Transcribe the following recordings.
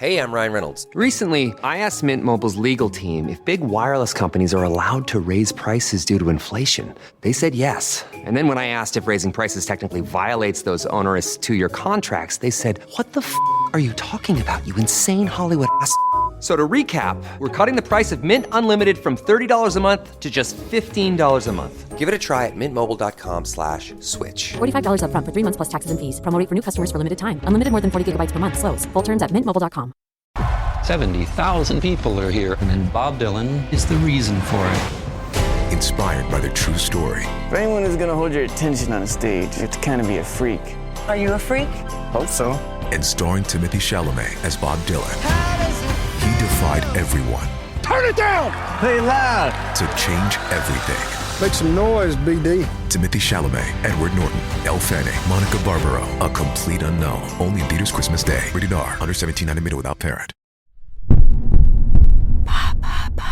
Hey, I'm Ryan Reynolds. Recently, I asked Mint Mobile's legal team if big wireless companies are allowed to raise prices due to inflation. They said yes. And then when I asked if raising prices technically violates those onerous two-year contracts, they said, "What the f*** are you talking about, you insane Hollywood ass?" So to recap, we're cutting the price of Mint Unlimited from $30 a month to just $15 a month. Give it a try at mintmobile.com/switch. $45 up front for 3 months plus taxes and fees. Promo rate for new customers for limited time. Unlimited more than 40 gigabytes per month. Slows full terms at mintmobile.com. 70,000 people are here, and Bob Dylan is the reason for it. Inspired by the true story. If anyone is going to hold your attention on a stage, you have to kind of be a freak. Are you a freak? Hope so. And starring Timothée Chalamet as Bob Dylan. He defied everyone. Turn it down! Play loud! To change everything. Make some noise, BD. Timothée Chalamet, Edward Norton, Elle Fanning, Monica Barbaro. A complete unknown. Only in theaters Christmas Day. Rated R. Under 17, not admitted without parent. Ba, ba, ba.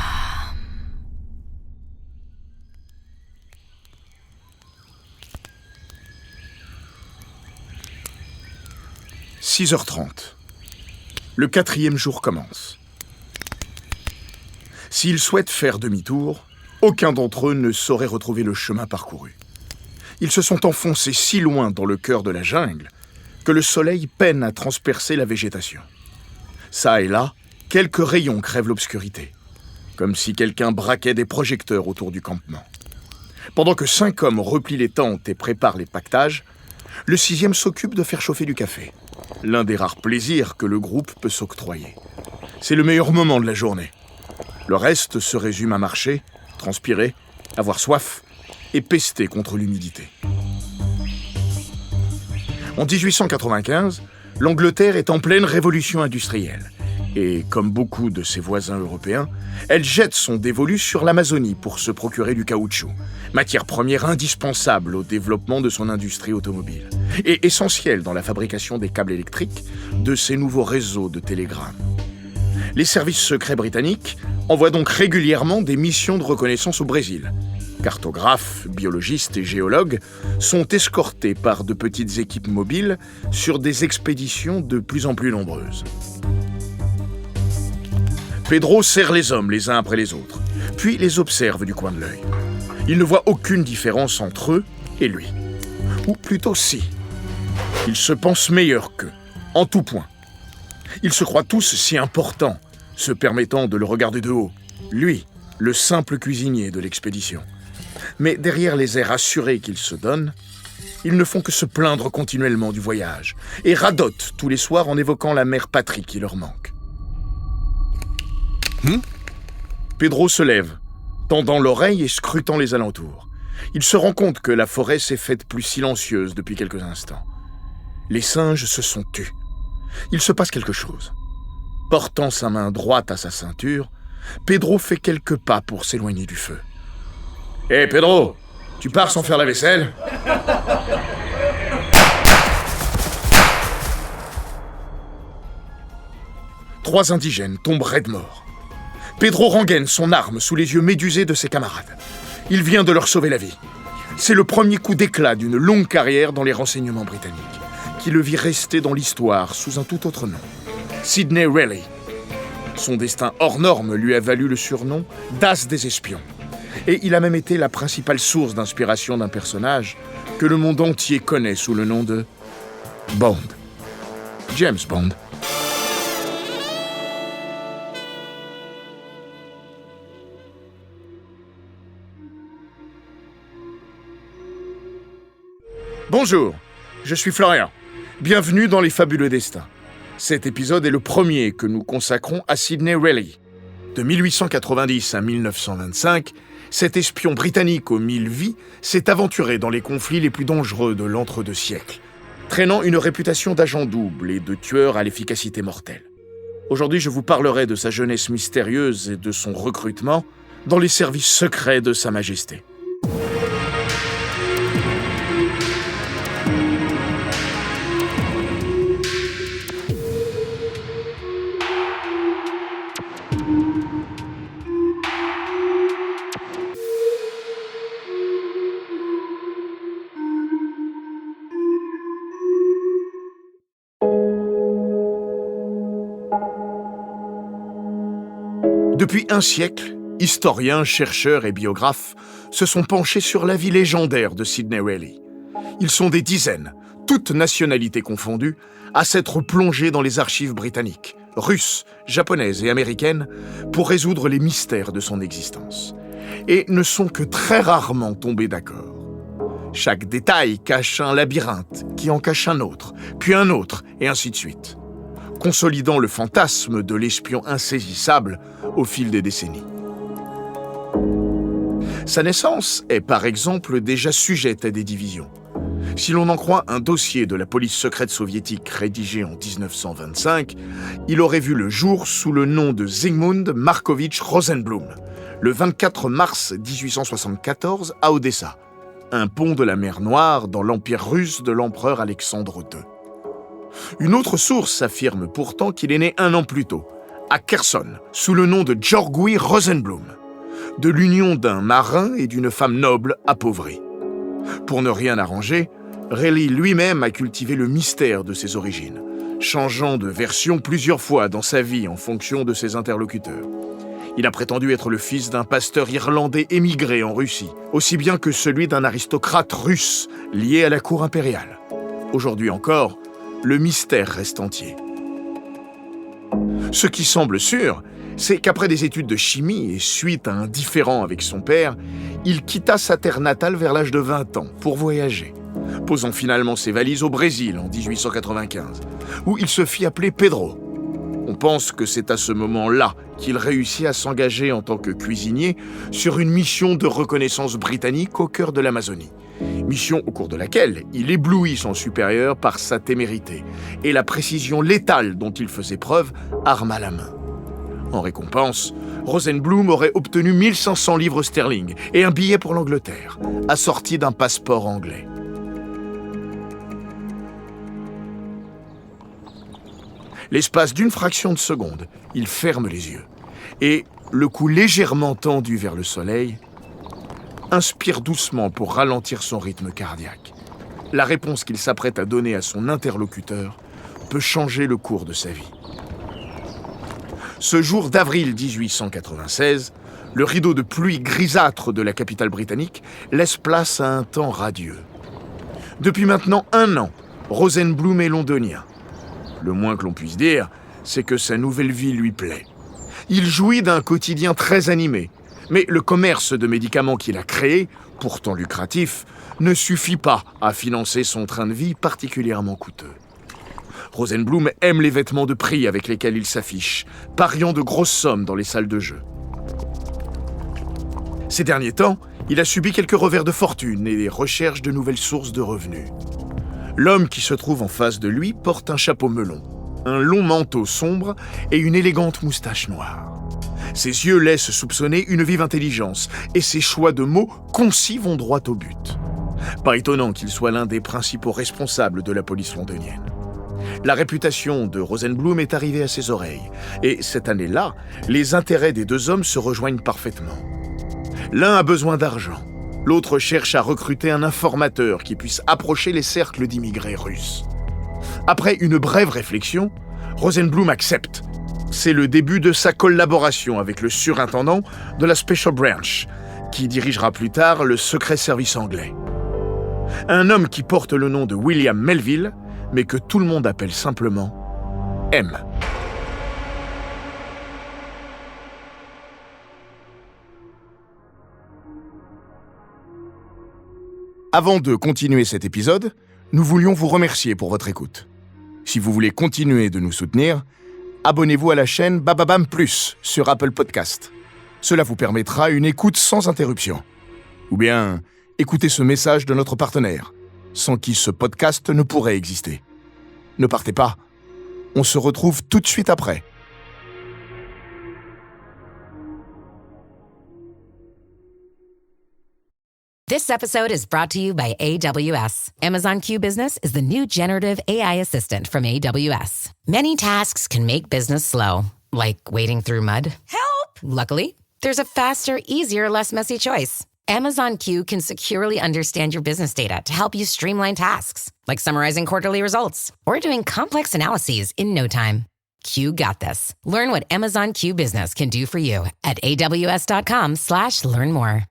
6h30. Le 4e jour commence. S'ils souhaitent faire demi-tour, aucun d'entre eux ne saurait retrouver le chemin parcouru. Ils se sont enfoncés si loin dans le cœur de la jungle que le soleil peine à transpercer la végétation. Ça et là, quelques rayons crèvent l'obscurité, comme si quelqu'un braquait des projecteurs autour du campement. Pendant que 5 hommes replient les tentes et préparent les pactages, le 6e s'occupe de faire chauffer du café, l'un des rares plaisirs que le groupe peut s'octroyer. C'est le meilleur moment de la journée. Le reste se résume à marcher, transpirer, avoir soif et pester contre l'humidité. En 1895, l'Angleterre est en pleine révolution industrielle. Et comme beaucoup de ses voisins européens, elle jette son dévolu sur l'Amazonie pour se procurer du caoutchouc, matière première indispensable au développement de son industrie automobile, et essentielle dans la fabrication des câbles électriques de ses nouveaux réseaux de télégrammes. Les services secrets britanniques envoient donc régulièrement des missions de reconnaissance au Brésil. Cartographes, biologistes et géologues sont escortés par de petites équipes mobiles sur des expéditions de plus en plus nombreuses. Pedro serre les hommes les uns après les autres, puis les observe du coin de l'œil. Il ne voit aucune différence entre eux et lui. Ou plutôt si. Ils se pensent meilleurs qu'eux, en tout point. Ils se croient tous si importants, se permettant de le regarder de haut. Lui, le simple cuisinier de l'expédition. Mais derrière les airs assurés qu'ils se donnent, ils ne font que se plaindre continuellement du voyage et radotent tous les soirs en évoquant la mère patrie qui leur manque. Pedro se lève, tendant l'oreille et scrutant les alentours. Il se rend compte que la forêt s'est faite plus silencieuse depuis quelques instants. Les singes se sont tus. Il se passe quelque chose. Portant sa main droite à sa ceinture, Pedro fait quelques pas pour s'éloigner du feu. « Hé, Pedro, tu pars sans faire la vaisselle ?» Trois indigènes tombent raides morts. Pedro rengaine son arme sous les yeux médusés de ses camarades. Il vient de leur sauver la vie. C'est le premier coup d'éclat d'une longue carrière dans les renseignements britanniques, qui le vit rester dans l'histoire sous un tout autre nom. Sidney Reilly. Son destin hors norme lui a valu le surnom d'As des espions. Et il a même été la principale source d'inspiration d'un personnage que le monde entier connaît sous le nom de Bond. James Bond. Bonjour, je suis Florian. Bienvenue dans Les Fabuleux Destins. Cet épisode est le premier que nous consacrons à Sidney Reilly. De 1890 à 1925, cet espion britannique aux 1000 vies s'est aventuré dans les conflits les plus dangereux de l'entre-deux siècles, traînant une réputation d'agent double et de tueur à l'efficacité mortelle. Aujourd'hui, je vous parlerai de sa jeunesse mystérieuse et de son recrutement dans les services secrets de Sa Majesté. Depuis un siècle, historiens, chercheurs et biographes se sont penchés sur la vie légendaire de Sidney Reilly. Ils sont des dizaines, toutes nationalités confondues, à s'être plongés dans les archives britanniques, russes, japonaises et américaines pour résoudre les mystères de son existence. Et ne sont que très rarement tombés d'accord. Chaque détail cache un labyrinthe, qui en cache un autre, puis un autre, et ainsi de suite, consolidant le fantasme de l'espion insaisissable au fil des décennies. Sa naissance est par exemple déjà sujette à des divisions. Si l'on en croit un dossier de la police secrète soviétique rédigé en 1925, il aurait vu le jour sous le nom de Zygmunt Markovitch Rosenblum, le 24 mars 1874 à Odessa, un pont de la mer Noire dans l'empire russe de l'empereur Alexandre II. Une autre source affirme pourtant qu'il est né un an plus tôt, à Kherson, sous le nom de Georguy Rosenblum, de l'union d'un marin et d'une femme noble appauvrie. Pour ne rien arranger, Reilly lui-même a cultivé le mystère de ses origines, changeant de version plusieurs fois dans sa vie en fonction de ses interlocuteurs. Il a prétendu être le fils d'un pasteur irlandais émigré en Russie, aussi bien que celui d'un aristocrate russe lié à la cour impériale. Aujourd'hui encore, le mystère reste entier. Ce qui semble sûr, c'est qu'après des études de chimie et suite à un différend avec son père, il quitta sa terre natale vers l'âge de 20 ans pour voyager, posant finalement ses valises au Brésil en 1895, où il se fit appeler Pedro. On pense que c'est à ce moment-là qu'il réussit à s'engager en tant que cuisinier sur une mission de reconnaissance britannique au cœur de l'Amazonie. Mission au cours de laquelle il éblouit son supérieur par sa témérité et la précision létale dont il faisait preuve, arme à la main. En récompense, Rosenblum aurait obtenu 1500 livres sterling et un billet pour l'Angleterre, assorti d'un passeport anglais. L'espace d'une fraction de seconde, il ferme les yeux et, le cou légèrement tendu vers le soleil, inspire doucement pour ralentir son rythme cardiaque. La réponse qu'il s'apprête à donner à son interlocuteur peut changer le cours de sa vie. Ce jour d'avril 1896, le rideau de pluie grisâtre de la capitale britannique laisse place à un temps radieux. Depuis maintenant 1 an, Rosenblum est londonien. Le moins que l'on puisse dire, c'est que sa nouvelle vie lui plaît. Il jouit d'un quotidien très animé, mais le commerce de médicaments qu'il a créé, pourtant lucratif, ne suffit pas à financer son train de vie particulièrement coûteux. Rosenblum aime les vêtements de prix avec lesquels il s'affiche, pariant de grosses sommes dans les salles de jeu. Ces derniers temps, il a subi quelques revers de fortune et recherche de nouvelles sources de revenus. L'homme qui se trouve en face de lui porte un chapeau melon, un long manteau sombre et une élégante moustache noire. Ses yeux laissent soupçonner une vive intelligence et ses choix de mots concis vont droit au but. Pas étonnant qu'il soit l'un des principaux responsables de la police londonienne. La réputation de Rosenblum est arrivée à ses oreilles, et cette année-là, les intérêts des deux hommes se rejoignent parfaitement. L'un a besoin d'argent, l'autre cherche à recruter un informateur qui puisse approcher les cercles d'immigrés russes. Après une brève réflexion, Rosenblum accepte. C'est le début de sa collaboration avec le surintendant de la Special Branch, qui dirigera plus tard le Secret Service anglais. Un homme qui porte le nom de William Melville, mais que tout le monde appelle simplement M. Avant de continuer cet épisode, nous voulions vous remercier pour votre écoute. Si vous voulez continuer de nous soutenir, abonnez-vous à la chaîne Bababam Plus sur Apple Podcast. Cela vous permettra une écoute sans interruption. Ou bien, écoutez ce message de notre partenaire, sans qui ce podcast ne pourrait exister. Ne partez pas, on se retrouve tout de suite après. This episode is brought to you by AWS. Amazon Q Business is the new generative AI assistant from AWS. Many tasks can make business slow, like wading through mud. Help! Luckily, there's a faster, easier, less messy choice. Amazon Q can securely understand your business data to help you streamline tasks, like summarizing quarterly results or doing complex analyses in no time. Q got this. Learn what Amazon Q Business can do for you at aws.com/learn more.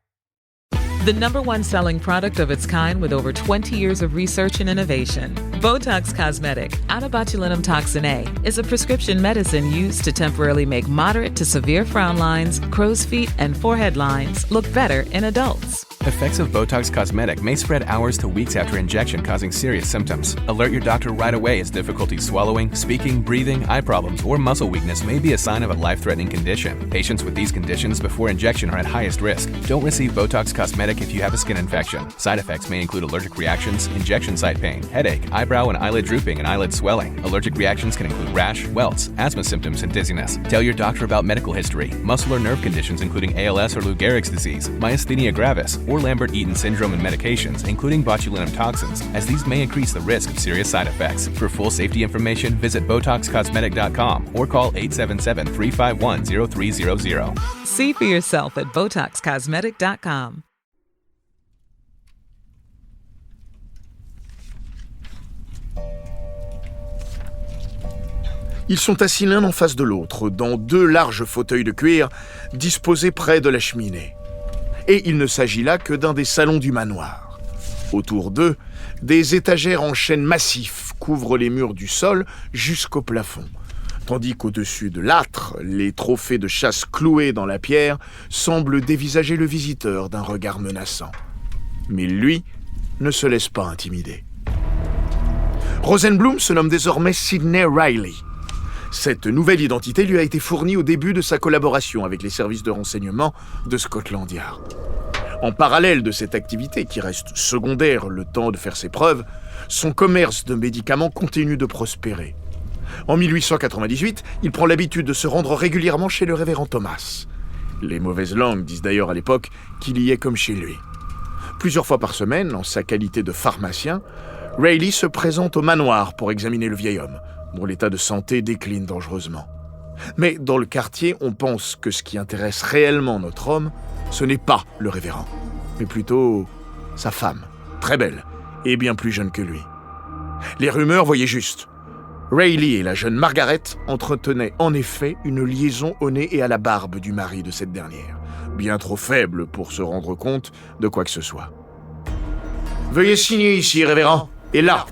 The number one selling product of its kind with over 20 years of research and innovation. Botox Cosmetic, onabotulinum toxin A, is a prescription medicine used to temporarily make moderate to severe frown lines, crow's feet, and forehead lines look better in adults. Effects of Botox Cosmetic may spread hours to weeks after injection, causing serious symptoms. Alert your doctor right away as difficulty swallowing, speaking, breathing, eye problems, or muscle weakness may be a sign of a life-threatening condition. Patients with these conditions before injection are at highest risk. Don't receive Botox Cosmetic if you have a skin infection. Side effects may include allergic reactions, injection site pain, headache, eyebrow and eyelid drooping, and eyelid swelling. Allergic reactions can include rash, welts, asthma symptoms, and dizziness. Tell your doctor about medical history, muscle or nerve conditions including ALS or Lou Gehrig's disease, myasthenia gravis, or Lambert-Eaton syndrome, and medications, including botulinum toxins, as these may increase the risk of serious side effects. For full safety information, visit BotoxCosmetic.com or call 877-351-0300. See for yourself at BotoxCosmetic.com. Ils sont assis l'un en face de l'autre, dans deux larges fauteuils de cuir disposés près de la cheminée. Et il ne s'agit là que d'un des salons du manoir. Autour d'eux, des étagères en chêne massif couvrent les murs du sol jusqu'au plafond, tandis qu'au-dessus de l'âtre, les trophées de chasse cloués dans la pierre semblent dévisager le visiteur d'un regard menaçant. Mais lui ne se laisse pas intimider. Rosenblum se nomme désormais Sidney Riley. Cette nouvelle identité lui a été fournie au début de sa collaboration avec les services de renseignement de Scotland Yard. En parallèle de cette activité, qui reste secondaire le temps de faire ses preuves, son commerce de médicaments continue de prospérer. En 1898, il prend l'habitude de se rendre régulièrement chez le révérend Thomas. Les mauvaises langues disent d'ailleurs à l'époque qu'il y est comme chez lui. Plusieurs fois par semaine, en sa qualité de pharmacien, Riley se présente au manoir pour examiner le vieil homme, dont l'état de santé décline dangereusement. Mais dans le quartier, on pense que ce qui intéresse réellement notre homme, ce n'est pas le révérend, mais plutôt sa femme, très belle et bien plus jeune que lui. Les rumeurs voyaient juste. Riley et la jeune Margaret entretenaient en effet une liaison au nez et à la barbe du mari de cette dernière, bien trop faible pour se rendre compte de quoi que ce soit. « Veuillez signer ici, révérend, et là !»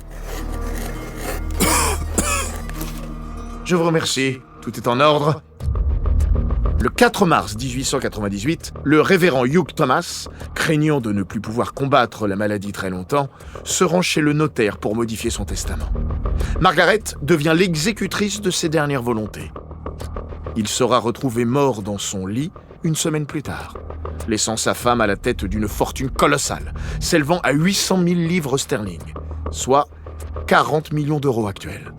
Je vous remercie, tout est en ordre. Le 4 mars 1898, le révérend Hugh Thomas, craignant de ne plus pouvoir combattre la maladie très longtemps, se rend chez le notaire pour modifier son testament. Margaret devient l'exécutrice de ses dernières volontés. Il sera retrouvé mort dans son lit une semaine plus tard, laissant sa femme à la tête d'une fortune colossale, s'élevant à 800 000 livres sterling, soit 40 millions d'euros actuels.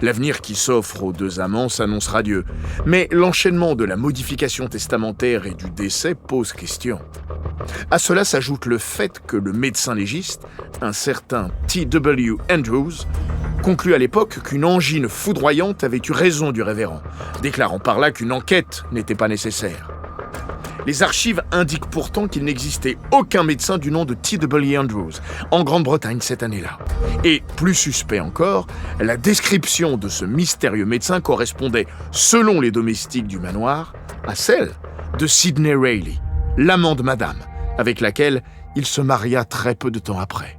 L'avenir qui s'offre aux deux amants s'annonce radieux, mais l'enchaînement de la modification testamentaire et du décès pose question. À cela s'ajoute le fait que le médecin légiste, un certain T.W. Andrews, conclut à l'époque qu'une angine foudroyante avait eu raison du révérend, déclarant par là qu'une enquête n'était pas nécessaire. Les archives indiquent pourtant qu'il n'existait aucun médecin du nom de T.W. Andrews en Grande-Bretagne cette année-là. Et, plus suspect encore, la description de ce mystérieux médecin correspondait, selon les domestiques du manoir, à celle de Sidney Riley, l'amant de madame, avec laquelle il se maria très peu de temps après.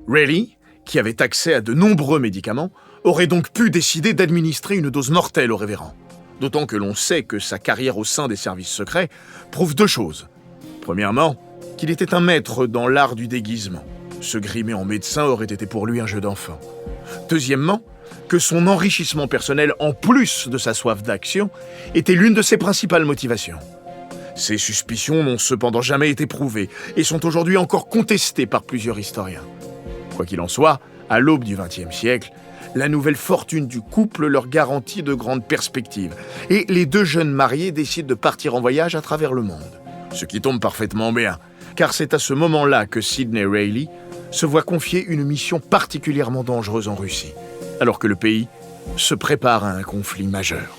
Riley, qui avait accès à de nombreux médicaments, aurait donc pu décider d'administrer une dose mortelle au révérend. D'autant que l'on sait que sa carrière au sein des services secrets prouve deux choses. Premièrement, qu'il était un maître dans l'art du déguisement. Se grimer en médecin aurait été pour lui un jeu d'enfant. Deuxièmement, que son enrichissement personnel, en plus de sa soif d'action, était l'une de ses principales motivations. Ces suspicions n'ont cependant jamais été prouvées et sont aujourd'hui encore contestées par plusieurs historiens. Quoi qu'il en soit, à l'aube du XXe siècle, la nouvelle fortune du couple leur garantit de grandes perspectives, et les deux jeunes mariés décident de partir en voyage à travers le monde. Ce qui tombe parfaitement bien, car c'est à ce moment-là que Sidney Riley se voit confier une mission particulièrement dangereuse en Russie, alors que le pays se prépare à un conflit majeur.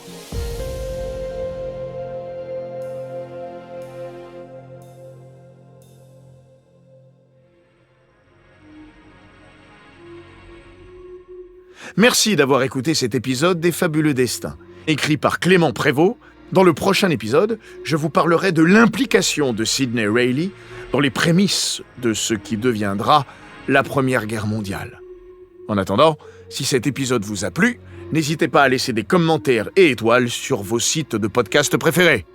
Merci d'avoir écouté cet épisode des Fabuleux Destins, écrit par Clément Prévost. Dans le prochain épisode, je vous parlerai de l'implication de Sidney Reilly dans les prémices de ce qui deviendra la Première Guerre mondiale. En attendant, si cet épisode vous a plu, n'hésitez pas à laisser des commentaires et étoiles sur vos sites de podcast préférés.